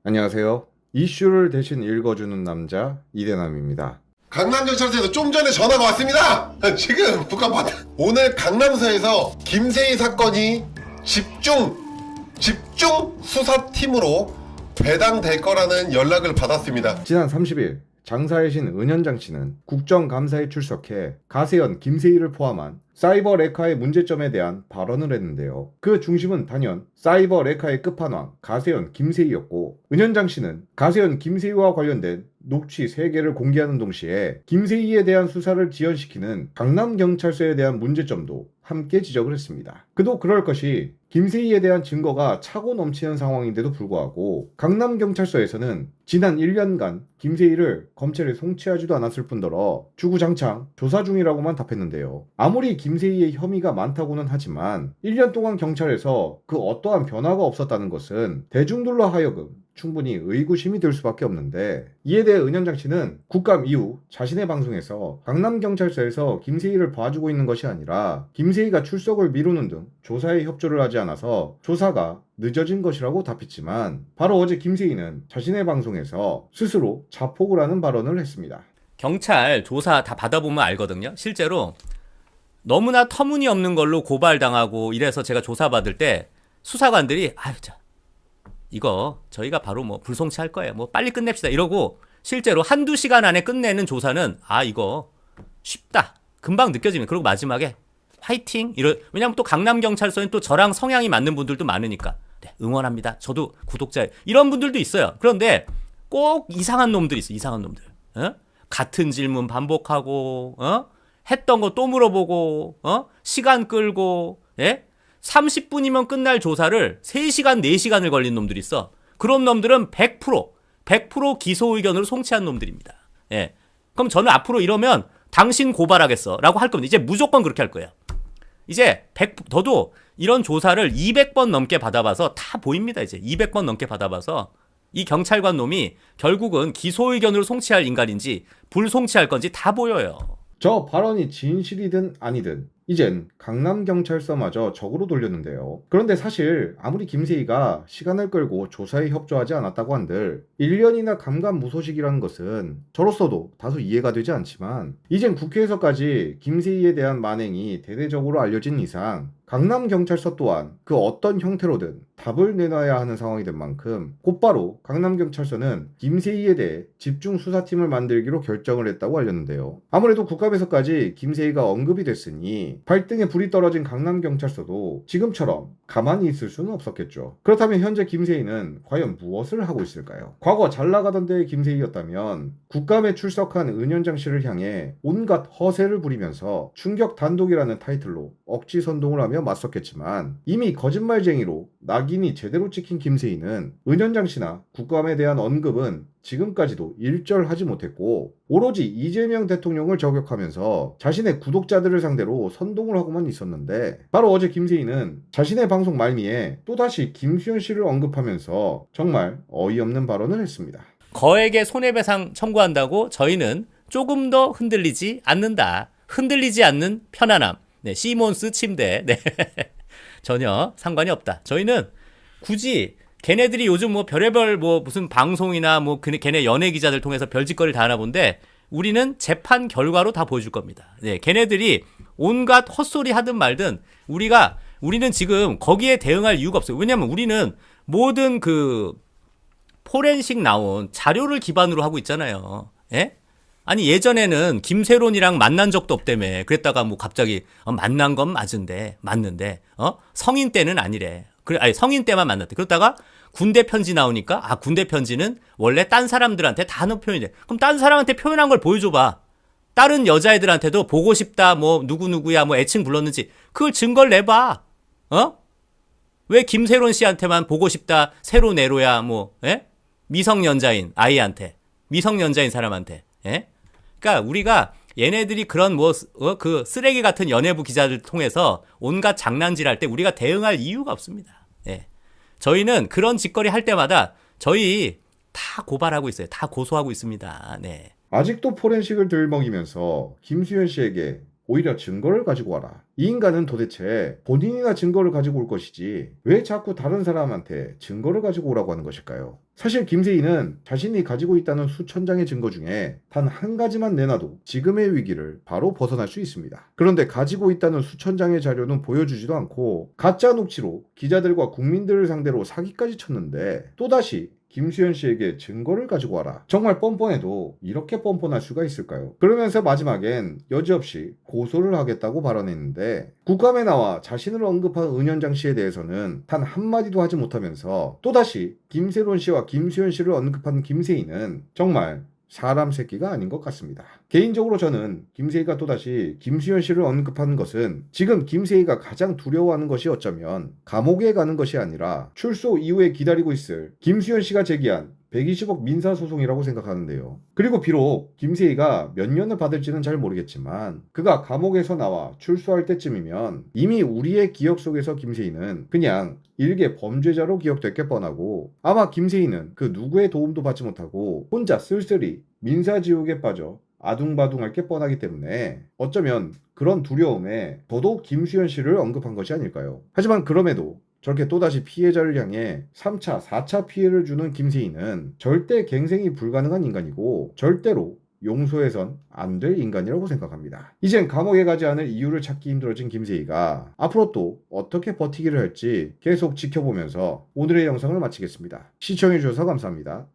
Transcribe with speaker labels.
Speaker 1: 안녕하세요. 이슈를 대신 읽어주는 남자 이대남입니다.
Speaker 2: 강남경찰서에서 좀 전에 전화가 왔습니다. 지금 오늘 강남서에서 김세희 사건이 집중 수사팀으로 배당될 거라는 연락을 받았습니다.
Speaker 1: 지난 30일 장사의 신 은현장 씨는 국정감사에 출석해 가세현, 김세희를 포함한 사이버 레카의 문제점에 대한 발언을 했는데요. 그 중심은 단연 사이버 레카의 끝판왕 가세현, 김세희였고, 은현장 씨는 가세현, 김세희와 관련된 녹취 3개를 공개하는 동시에 김세희에 대한 수사를 지연시키는 강남경찰서에 대한 문제점도 함께 지적을 했습니다. 그도 그럴 것이 김세희에 대한 증거가 차고 넘치는 상황인데도 불구하고 강남경찰서에서는 지난 1년간 김세희를 검찰에 송치하지도 않았을 뿐더러 주구장창 조사 중이라고만 답했는데요. 아무리 김세희의 혐의가 많다고는 하지만 1년 동안 경찰에서 그 어떠한 변화가 없었다는 것은 대중들로 하여금 충분히 의구심이 들 수밖에 없는데, 이에 대해 은현장 씨는 국감 이후 자신의 방송에서 강남경찰서에서 김세희를 봐주고 있는 것이 아니라 김세희가 출석을 미루는 등 조사에 협조를 하지 않아서 조사가 늦어진 것이라고 답했지만, 바로 어제 김세희는 자신의 방송에서 스스로 자폭을 하는 발언을 했습니다.
Speaker 3: 경찰 조사 다 받아보면 알거든요. 실제로 너무나 터무니없는 걸로 고발당하고 이래서 제가 조사받을 때 수사관들이 이거 저희가 바로 뭐 불송치할 거예요. 뭐 빨리 끝냅시다 이러고, 실제로 한두 시간 안에 끝내는 조사는 이거 쉽다, 금방 느껴지면, 그리고 마지막에 화이팅 왜냐면 또 강남경찰서엔 또 저랑 성향이 맞는 분들도 많으니까 응원합니다, 저도 구독자, 이런 분들도 있어요. 그런데 꼭 이상한 놈들이 있어. 이상한 놈들. 같은 질문 반복하고, 했던 거 또 물어보고, 시간 끌고, 30분이면 끝날 조사를 3시간, 4시간을 걸린 놈들이 있어. 그런 놈들은 100% 기소 의견으로 송치한 놈들입니다. 그럼 저는 앞으로 이러면 당신 고발하겠어 라고 할 겁니다. 이제 무조건 그렇게 할 거예요. 이제 저도 이런 조사를 200번 넘게 받아봐서 다 보입니다. 이제 200번 넘게 받아봐서 이 경찰관 놈이 결국은 기소 의견으로 송치할 인간인지 불송치할 건지 다 보여요.
Speaker 1: 저 발언이 진실이든 아니든 이젠 강남경찰서마저 적으로 돌렸는데요. 그런데 사실 아무리 김세희가 시간을 끌고 조사에 협조하지 않았다고 한들 1년이나 감감무소식이라는 것은 저로서도 다소 이해가 되지 않지만, 이젠 국회에서까지 김세희에 대한 만행이 대대적으로 알려진 이상 강남경찰서 또한 그 어떤 형태로든 답을 내놔야 하는 상황이 된 만큼 곧바로 강남경찰서는 김세희에 대해 집중수사팀을 만들기로 결정을 했다고 알렸는데요. 아무래도 국감에서까지 김세희가 언급이 됐으니 발등에 불이 떨어진 강남경찰서도 지금처럼 가만히 있을 수는 없었겠죠. 그렇다면 현재 김세희는 과연 무엇을 하고 있을까요? 과거 잘 나가던 때의 김세희였다면 국감에 출석한 은현장 씨를 향해 온갖 허세를 부리면서 충격 단독이라는 타이틀로 억지 선동을 하며 맞섰겠지만, 이미 거짓말쟁이로 낙인이 제대로 찍힌 김세희는 은현장 씨나 국감에 대한 언급은 지금까지도 일절하지 못했고, 오로지 이재명 대통령을 저격하면서 자신의 구독자들을 상대로 선동을 하고만 있었는데, 바로 어제 김세희는 자신의 방송 말미에 또다시 김수현 씨를 언급하면서 정말 어이없는 발언을 했습니다.
Speaker 3: 거액의 손해배상 청구한다고 저희는 조금 더 흔들리지 않는다. 흔들리지 않는 편안함. 시몬스 침대. 전혀 상관이 없다. 저희는 굳이 걔네들이 요즘 뭐 별의별 뭐 무슨 방송이나 뭐 걔네 연예 기자들 통해서 별짓거리를 다 하나 본데, 우리는 재판 결과로 다 보여줄 겁니다. 걔네들이 온갖 헛소리 하든 말든 우리는 지금 거기에 대응할 이유가 없어요. 왜냐면 우리는 모든 그 포렌식 나온 자료를 기반으로 하고 있잖아요. 아니 예전에는 김세론이랑 만난 적도 없다며. 그랬다가 뭐 갑자기 만난 건 맞는데 성인 때는 아니래. 성인 때만 만났대. 그러다가 군대 편지 나오니까 군대 편지는 원래 딴 사람들한테 다 하는 표현이래. 그럼 딴 사람한테 표현한 걸 보여줘봐. 다른 여자애들한테도 보고 싶다, 뭐 누구누구야, 뭐 애칭 불렀는지 그걸 증거를 내봐. 왜 김세론 씨한테만 보고 싶다, 세로 네로야, 뭐 미성년자인 아이한테, 미성년자인 사람한테. 그러니까 우리가 얘네들이 그런 그 쓰레기 같은 연예부 기자들 통해서 온갖 장난질 할 때 우리가 대응할 이유가 없습니다. 저희는 그런 짓거리 할 때마다 저희 다 고발하고 있어요. 다 고소하고 있습니다.
Speaker 1: 아직도 포렌식을 들먹이면서 김수현 씨에게 오히려 증거를 가지고 와라. 이 인간은 도대체 본인이나 증거를 가지고 올 것이지 왜 자꾸 다른 사람한테 증거를 가지고 오라고 하는 것일까요? 사실 김세희는 자신이 가지고 있다는 수천 장의 증거 중에 단 한 가지만 내놔도 지금의 위기를 바로 벗어날 수 있습니다. 그런데 가지고 있다는 수천 장의 자료는 보여주지도 않고 가짜 녹취로 기자들과 국민들을 상대로 사기까지 쳤는데 또다시 김수현 씨에게 증거를 가지고 와라. 정말 뻔뻔해도 이렇게 뻔뻔할 수가 있을까요? 그러면서 마지막엔 여지없이 고소를 하겠다고 발언했는데 국감에 나와 자신을 언급한 은현장 씨에 대해서는 단 한마디도 하지 못하면서 또다시 김세론 씨와 김수현 씨를 언급한 김세희는 정말 사람 새끼가 아닌 것 같습니다. 개인적으로 저는 김세희가 또다시 김수현 씨를 언급하는 것은 지금 김세희가 가장 두려워하는 것이 어쩌면 감옥에 가는 것이 아니라 출소 이후에 기다리고 있을 김수현 씨가 제기한 120억 민사소송이라고 생각하는데요. 그리고 비록 김세희가 몇 년을 받을지는 잘 모르겠지만 그가 감옥에서 나와 출소할 때쯤이면 이미 우리의 기억 속에서 김세희는 그냥 일개 범죄자로 기억될 게 뻔하고 아마 김세희는 그 누구의 도움도 받지 못하고 혼자 쓸쓸히 민사지옥에 빠져 아둥바둥할 게 뻔하기 때문에 어쩌면 그런 두려움에 더더욱 김수현 씨를 언급한 것이 아닐까요? 하지만 그럼에도 저렇게 또다시 피해자를 향해 3차, 4차 피해를 주는 김세희는 절대 갱생이 불가능한 인간이고 절대로 용서해선 안 될 인간이라고 생각합니다. 이젠 감옥에 가지 않을 이유를 찾기 힘들어진 김세희가 앞으로 또 어떻게 버티기를 할지 계속 지켜보면서 오늘의 영상을 마치겠습니다. 시청해주셔서 감사합니다.